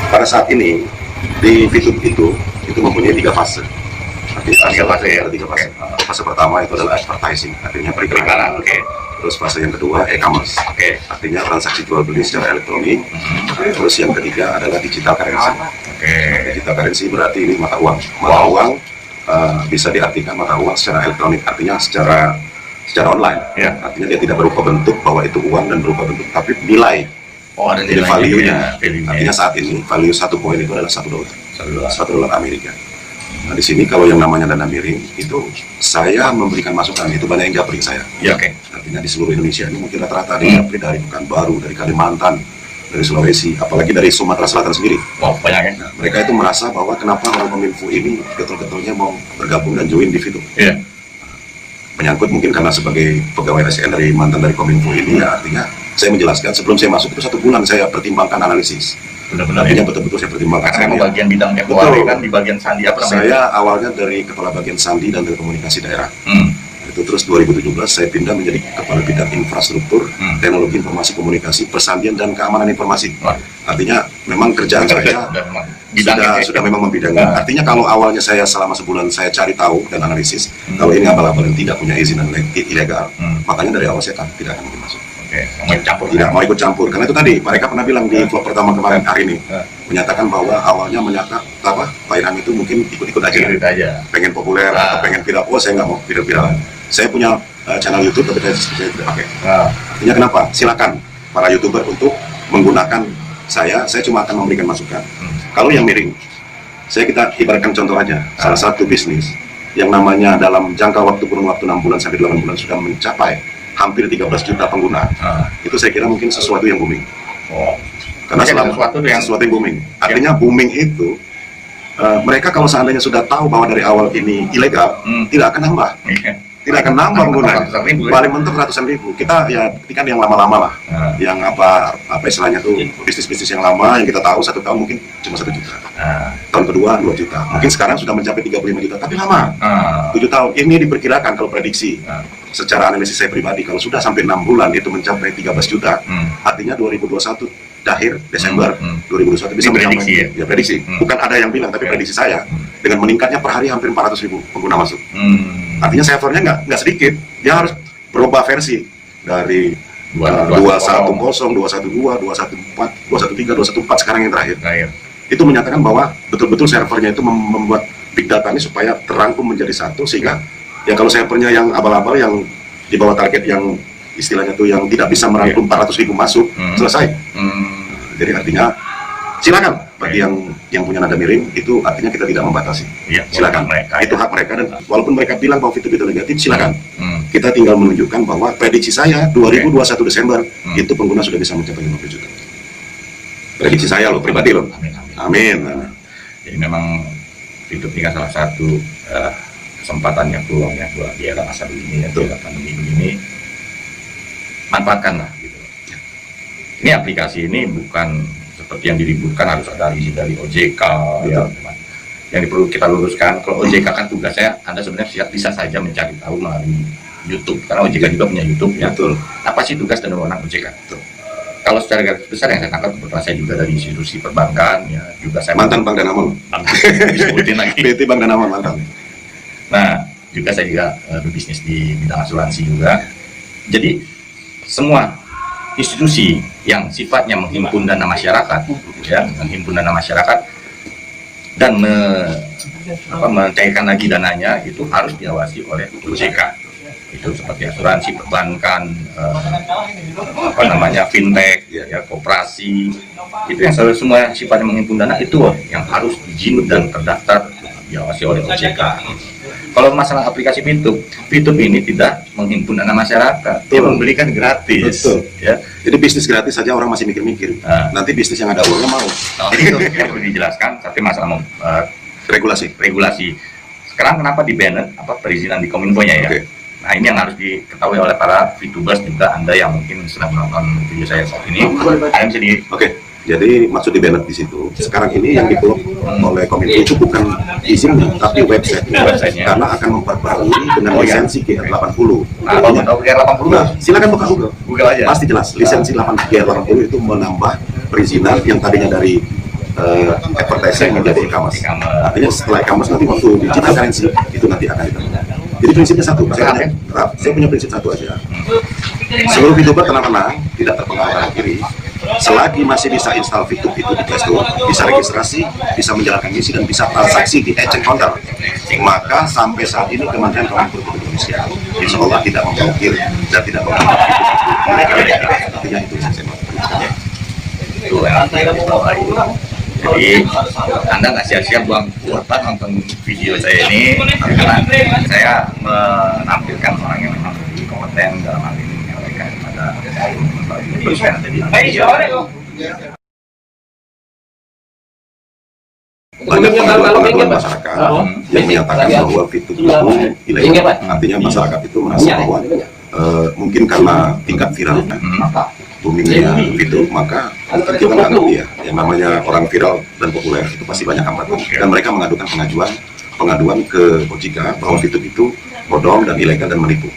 pada saat ini di VTube itu mempunyai 3 fase. Ada 3 fase. Fase pertama itu adalah advertising, artinya periklanan. Terus fase yang kedua e-commerce, artinya transaksi jual beli secara elektronik. Terus yang ketiga adalah digital currency. Digital currency berarti ini mata uang. Mata uang bisa diartikan mata uang secara elektronik, artinya secara online. Artinya dia tidak berupa bentuk bahwa itu uang dan berupa bentuk, tapi nilai. Ada jadi value-nya. Artinya saat ini value 1 koin itu adalah $1. $1 Amerika. Nah di sini kalau yang namanya dana miring itu saya memberikan masukan, itu banyak yang japri saya. Artinya di seluruh Indonesia ini mungkin rata-rata ada yang japri dari Pekanbaru, dari Kalimantan, dari Sulawesi, apalagi dari Sumatera Selatan sendiri. Banyak ya. Nah, mereka itu merasa bahwa kenapa orang Kominfo ini betul-betulnya mau bergabung dan join di VTube. Menyangkut mungkin karena sebagai pegawai ASN dari mantan dari Kominfo ini, ya artinya saya menjelaskan sebelum saya masuk itu 1 bulan saya pertimbangkan analisis. Artinya betul-betul saya pertimbangkan. Karena memang bagian bidang ekonomi kan di bagian sandi apa namanya? Saya awalnya dari kepala bagian sandi dan telekomunikasi daerah. Itu terus 2017 saya pindah menjadi kepala bidang infrastruktur, teknologi informasi komunikasi, persandian dan keamanan informasi. Artinya memang kerjaan saya sudah memang membidangi. Artinya kalau awalnya saya selama sebulan saya cari tahu dan analisis, kalau ini abal-abal yang tidak punya izin dan ilegal, makanya dari awal saya tidak akan masuk. Tidak mau ikut campur, karena itu tadi mereka pernah bilang di vlog pertama kemarin hari ini menyatakan bahwa awalnya Pak Irham itu mungkin ikut-ikut aja, pengen populer atau pengen viral. Saya nggak mau viral. Saya punya channel YouTube tapi saya tidak pakai. Artinya kenapa? Silakan para YouTuber untuk menggunakan saya cuma akan memberikan masukan. Kalau yang miring, kita ibaratkan contoh aja, salah satu bisnis yang namanya dalam jangka waktu kurun waktu 6 bulan sampai 8 bulan sudah mencapai hampir 13 juta pengguna. Itu saya kira mungkin sesuatu yang booming. Karena sesuatu yang booming. Artinya booming itu mereka kalau seandainya sudah tahu bahwa dari awal ini ilegal, tidak akan nambah. Tidak akan nambah penggunanya. Paling mentok ratusan ribu. Kita ya kan yang lama-lama lah. Yang apa istilahnya tuh bisnis-bisnis yang lama yang kita tahu 1 tahun mungkin cuma 1 juta. Tahun kedua 2 juta. Mungkin sekarang sudah mencapai 35 juta. Tapi lama. 7 tahun. Ini diperkirakan kalau prediksi. Secara analisis saya pribadi, kalau sudah sampai 6 bulan itu mencapai 13 juta, artinya 2021 akhir Desember 2021 bisa mencapai prediksi. Bukan ada yang bilang, tapi prediksi saya dengan meningkatnya per hari hampir 400 ribu pengguna masuk. Artinya servernya nggak sedikit, dia harus berubah versi dari 210, 212, 214, 213, 214 sekarang yang terakhir. Itu menyatakan bahwa betul-betul servernya itu membuat big data ini supaya terangkum menjadi satu, sehingga ya kalau servernya yang abal-abal yang di bawah target yang istilahnya tuh yang tidak bisa merangkum 400 ribu masuk, selesai. Jadi artinya silakan bagi yang punya nada miring, itu artinya kita tidak membatasi. Silakan, itu hak mereka, dan walaupun mereka bilang bahwa itu negatif, silakan. Kita tinggal menunjukkan bahwa prediksi saya 2021 Desember itu pengguna sudah bisa mencapai 50 juta. Prediksi saya loh, pribadi loh. Amin. Jadi memang itu kan salah satu kesempatan yang peluang ya buat di era masa begini, ya, di era pandemi begini, manfaatkanlah gitu. Ini aplikasi ini bukan seperti yang diributkan harus ada izin dari OJK ya. Yang perlu kita luruskan, kalau OJK kan tugasnya Anda sebenarnya bisa saja mencari tahu melalui YouTube, karena OJK juga punya YouTube ya. Apa sih tugas dan wewenang OJK? Kalau secara garis besar yang saya tangkap, kebetulan saya juga dari institusi perbankan ya, juga saya mantan Bank Danamon, disebutin lagi PT Bank Danamon mantan. Nah, juga saya juga berbisnis di bidang asuransi juga. Jadi semua institusi yang sifatnya menghimpun dana masyarakat, ya, menghimpun dana masyarakat dan mencairkan lagi dananya itu harus diawasi oleh OJK. Itu seperti asuransi, perbankan, fintech, ya, koperasi. Itu yang semua sifatnya menghimpun dana itu yang harus izin dan terdaftar diawasi oleh OJK. Kalau masalah aplikasi VTube ini tidak menghimpun dana masyarakat, dia membelikan gratis. Ya. Jadi bisnis gratis saja orang masih mikir-mikir. Nanti bisnis yang ada uangnya mau. Jadi itu yang perlu dijelaskan. Tapi masalah regulasi. Sekarang kenapa di banned perizinan di Kominfo-nya ya? Nah ini yang harus diketahui oleh para VTubers juga, Anda yang mungkin sedang menonton video saya saat ini. Anda bisa Jadi maksud di banned di situ. Sekarang ini yang diblok oleh Kominfo itu bukan izinnya, tapi websitenya. Karena akan memperbarui dengan lisensi GR80. GR80? Silakan buka Google aja. Pasti jelas. Lisensi GR80 itu menambah perizinan yang tadinya dari advertising menjadi e-commerce. Artinya setelah e-commerce nanti waktu digital currency itu nanti akan ditentukan. Jadi prinsipnya satu, saya punya prinsip satu aja. Seluruh VTuber tenang-tenang, tidak terpengaruh kanan kiri. Selagi masih bisa install VTube itu di Play Store, bisa registrasi, bisa menjalankan misi dan bisa transaksi di exchange counter, maka sampai saat ini Kementerian Kominfo Indonesia insya Allah tidak memblokir dan tidak memblokir mereka. Artinya itu yang saya mau. Itu jadi Anda nggak sia-sia buang kuota nonton video saya ini, karena saya menampilkan orang yang memang lebih kompeten dalam hal ini menyampaikan pada terus yang ada di Indonesia. Banyak pengaduan masyarakat yang menyatakan bahwa VTube itu ilegal. Artinya masyarakat itu merasa bahwa mungkin karena tingkat viralnya, boomingnya VTube, maka kita nggak ngerti ya, yang namanya orang viral dan populer itu pasti banyak hambatan. Dan mereka mengadukan pengaduan ke OJK bahwa VTube itu bodong dan ilegal dan menipu.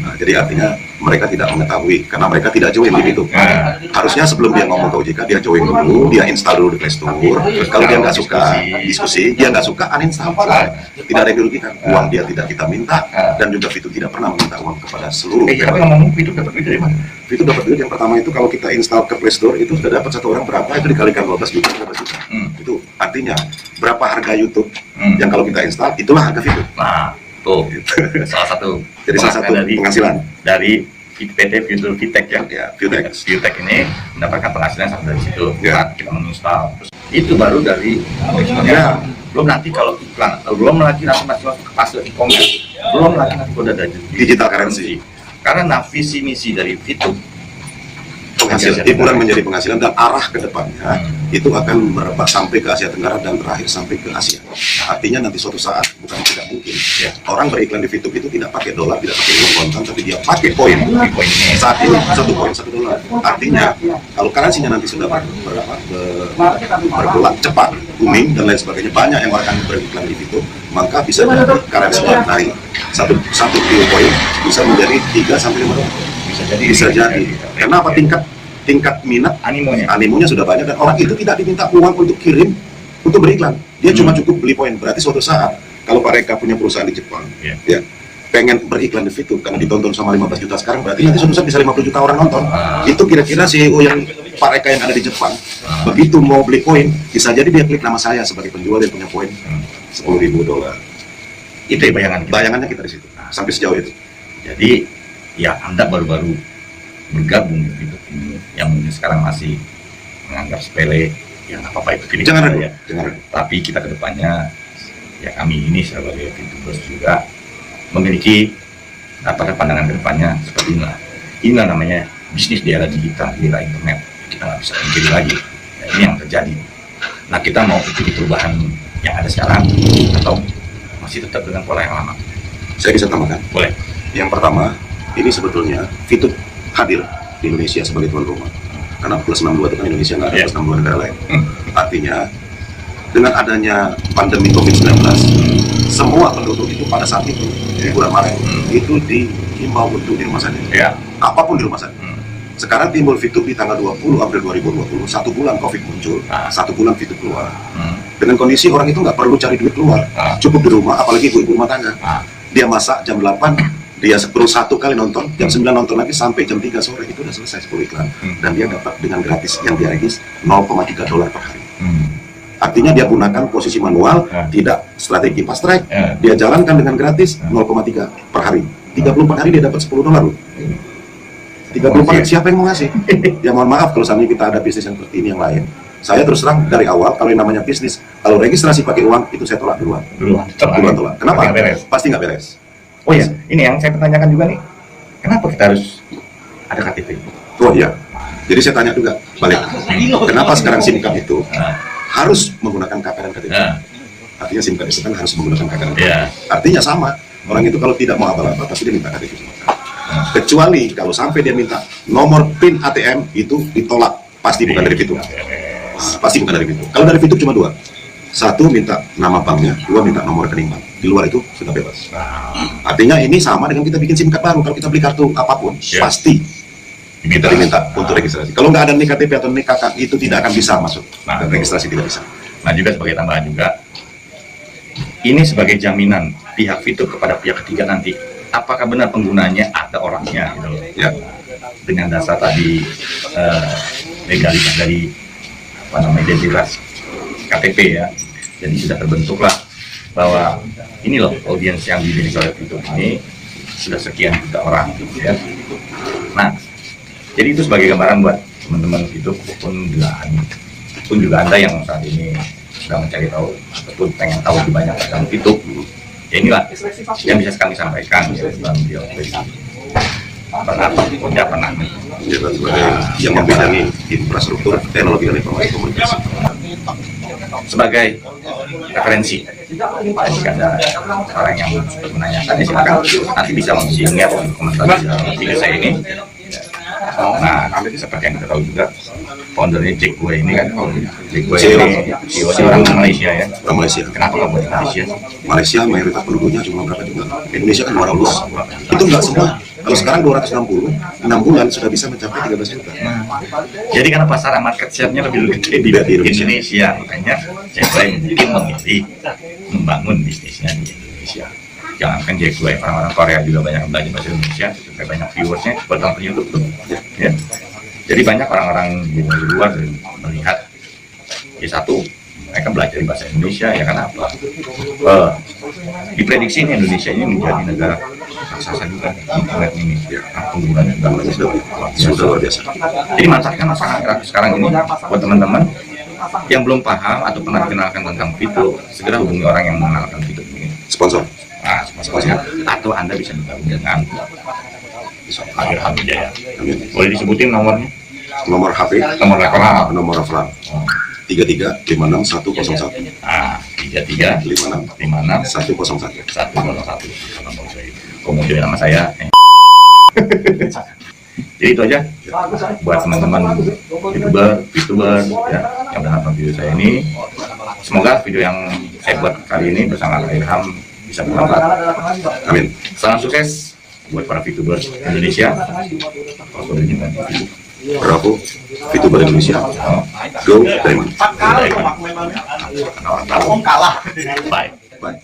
Nah, jadi artinya mereka tidak mengetahui karena mereka tidak join di VTube. Harusnya sebelum dia ngomong ke OJK, dia join dulu, dia install dulu di Play Store. Kalau dia nggak suka diskusi, dia nggak suka uninstall. Tidak ada yang dirugikan. Uang dia tidak kita minta dan juga VTube tidak pernah meminta uang kepada seluruh. Tapi ngomong VTube dapat duit dari mana? VTube dapat duit yang pertama itu kalau kita install ke Play Store itu sudah dapat satu orang berapa, itu dikalikan 12 juta, 12 juta. Itu artinya berapa harga YouTube yang kalau kita install itulah harga VTube. Nah, tuh salah satu. Jadi salah satu penghasilan dari PT Future Vitek ya, Vitek ini mendapatkan penghasilan sampai dari situ saat kita menginstal. Itu baru dari ekspornya. Belum nanti kalau iklan, belum lagi nanti masih masuk ke fase e-commerce, belum lagi nanti udah ada digital currency. Karena visi misi dari VTube penghasilan hiburan menjadi penghasilan dan arah ke depannya itu akan merebak sampai ke Asia Tenggara dan terakhir sampai ke Asia. Artinya nanti suatu saat, bukan tidak mungkin orang beriklan di VTube itu tidak pakai dolar, tidak pakai uang kontan, tapi dia pakai poin. Saat ini satu poin $1. Artinya kalau currency-nya nanti sudah bergerak cepat, booming dan lain sebagainya, banyak yang akan beriklan di VTube, maka bisa jadi currency-nya naik. Satu poin bisa menjadi 3 sampai 5 dolar. Bisa jadi. Kenapa? Tingkat minat animonya sudah banyak dan orang itu tidak diminta uang untuk kirim untuk beriklan. Dia cuma cukup beli poin. Berarti suatu saat kalau Pak Reka punya perusahaan di Jepang, ya pengen beriklan di VTube karena ditonton sama 15 juta sekarang, berarti nanti suatu saat bisa 50 juta orang nonton. Itu kira-kira CEO yang Pak Reka yang ada di Jepang, begitu mau beli poin, bisa jadi dia klik nama saya sebagai penjual yang punya poin $10.000. Itu ya bayangannya kita di situ. Sampai sejauh itu. Jadi ya Anda baru-baru bergabung di VTube ini yang mungkin sekarang masih menganggap sepele, ya nggak apa-apa itu pilih jangan ya. Tapi kita kedepannya ya kami ini sebagai VTubers juga memiliki pandangan kedepannya seperti inilah. Inilah namanya bisnis di era digital, di era internet. Kita nggak bisa pikir lagi. Nah, ini yang terjadi. Nah, kita mau ikuti perubahan yang ada sekarang atau masih tetap dengan pola yang lama? Saya bisa tambahkan. Boleh. Yang pertama, ini sebetulnya VTube hadir di Indonesia sebagai tuan rumah. Karena plus 62 itu kan Indonesia, nggak ada plus 62 negara lain. Artinya, dengan adanya pandemi COVID-19, semua penduduk itu pada saat itu, di bulan Maret, itu dihimbau untuk di rumah saja. Apapun di rumah saja. Sekarang timbul VTube di tanggal 20 April 2020, 1 bulan COVID muncul, 1 bulan VTube keluar. Dengan kondisi orang itu nggak perlu cari duit keluar, cukup di rumah, apalagi ibu-ibu rumah tangga. Dia masak jam 8, dia perlu 1 kali nonton, jam 9 nonton lagi sampai jam 3 sore, itu udah selesai 10 iklan. Dan dia dapat dengan gratis, yang dia regis $0,3 per hari. Artinya dia gunakan posisi manual, tidak strategi fast track, dia jalankan dengan gratis 0,3 per hari. 34 hari dia dapat $10 loh. 34 hari siapa yang mau ngasih? Ya mohon maaf kalau misalnya kita ada bisnis yang seperti ini yang lain. Saya terus terang dari awal kalau yang namanya bisnis, kalau registrasi pakai uang itu saya tolak duluan. Tolak. Kenapa? Pasti nggak beres. Oh ya, ini yang saya pertanyakan juga nih. Kenapa kita harus ada KTP? Oh iya. Jadi saya tanya juga balik. Kenapa sekarang SIM card itu harus menggunakan KK dan KTP? Artinya SIM card itu kan harus menggunakan KK dan KTP. Artinya sama. Orang itu kalau tidak mau apa-apa pasti dia minta KTP. Kecuali kalau sampai dia minta nomor PIN ATM itu ditolak, pasti bukan dari VTube. Pasti bukan dari VTube. Kalau dari VTube cuma 2. 1 minta nama banknya, 2 minta nomor rekening bank. Di luar itu sudah bebas. Artinya ini sama dengan kita bikin SIM card baru. Kalau kita beli kartu apapun, pasti kita diminta untuk registrasi. Kalau nggak ada nik KTP atau nik KK itu tidak akan bisa masuk. Nah, Registrasi tidak bisa. Nah juga sebagai tambahan juga, ini sebagai jaminan pihak fitur kepada pihak ketiga nanti, apakah benar penggunanya ada orangnya gitu loh. Ya. Dengan dasar tadi legalitas dari identitas KTP ya, jadi sudah terbentuklah bahwa ini loh audiens yang dimiliki oleh fitur ini sudah sekian juta orang ya. Nah, jadi itu sebagai gambaran buat teman-teman fitur pun juga Anda yang saat ini sedang mencari tahu ataupun pengen tahu lebih banyak tentang fitur, ya inilah yang bisa kami sampaikan ya dalam video ini. Pernah Sebagai yang membidangi infrastruktur teknologi dan informasi komunikasi. Sebagai referensi, jika ada orang yang menanyakan, ya silakan nanti bisa mengisi atau komentar di dalam video saya ini. Nah, seperti yang kita tahu juga, foundernya Jack Gue ini kan, Jack Gue ini CEO-nya orang Malaysia ya. Orang Malaysia. Kenapa nggak buat Malaysia? Malaysia mayoritas penduduknya cuma berapa juga? Indonesia kan 200. Itu nggak semua. Kalau sekarang 260, 6 bulan sudah bisa mencapai 13 juta. Jadi karena pasar market share-nya lebih gede di Indonesia, makanya Jack Gue mungkin memilih membangun bisnisnya di Indonesia. Jangankan Jack Gue, orang-orang Korea juga banyak yang belajar bahasa Indonesia, juga banyak viewersnya buat nonton YouTube tuh. Ya. Jadi banyak orang-orang di luar melihat, ya satu, mereka belajar bahasa Indonesia, ya kan apa? Diprediksi ini Indonesia ini menjadi negara raksasa juga internet ini, ya, penggunaan Sudah luar biasa. Jadi manfaatkan sekarang ini buat teman-teman yang belum paham atau pernah dikenalkan tentang fitur, segera hubungi orang yang mengenalkan fitur ini. Sponsor. Nah, sponsor. Atau Anda bisa bergabung dengan Akhir Hamidaya. Boleh disebutin nomornya? Nomor HP, Nomor referral. nomor referral 3356101. Nah, 33 56 56 101. 101. Kemudian nama saya. Jadi itu aja buat teman-teman YouTuber ya, yang udah nonton video saya ini. Semoga video yang saya buat kali ini bersama Kak Ilham bisa bermanfaat. Amin. Salam sukses buat para VTuber Indonesia. Bravo, VTuber Indonesia. Go Diamond. Bye. Bye.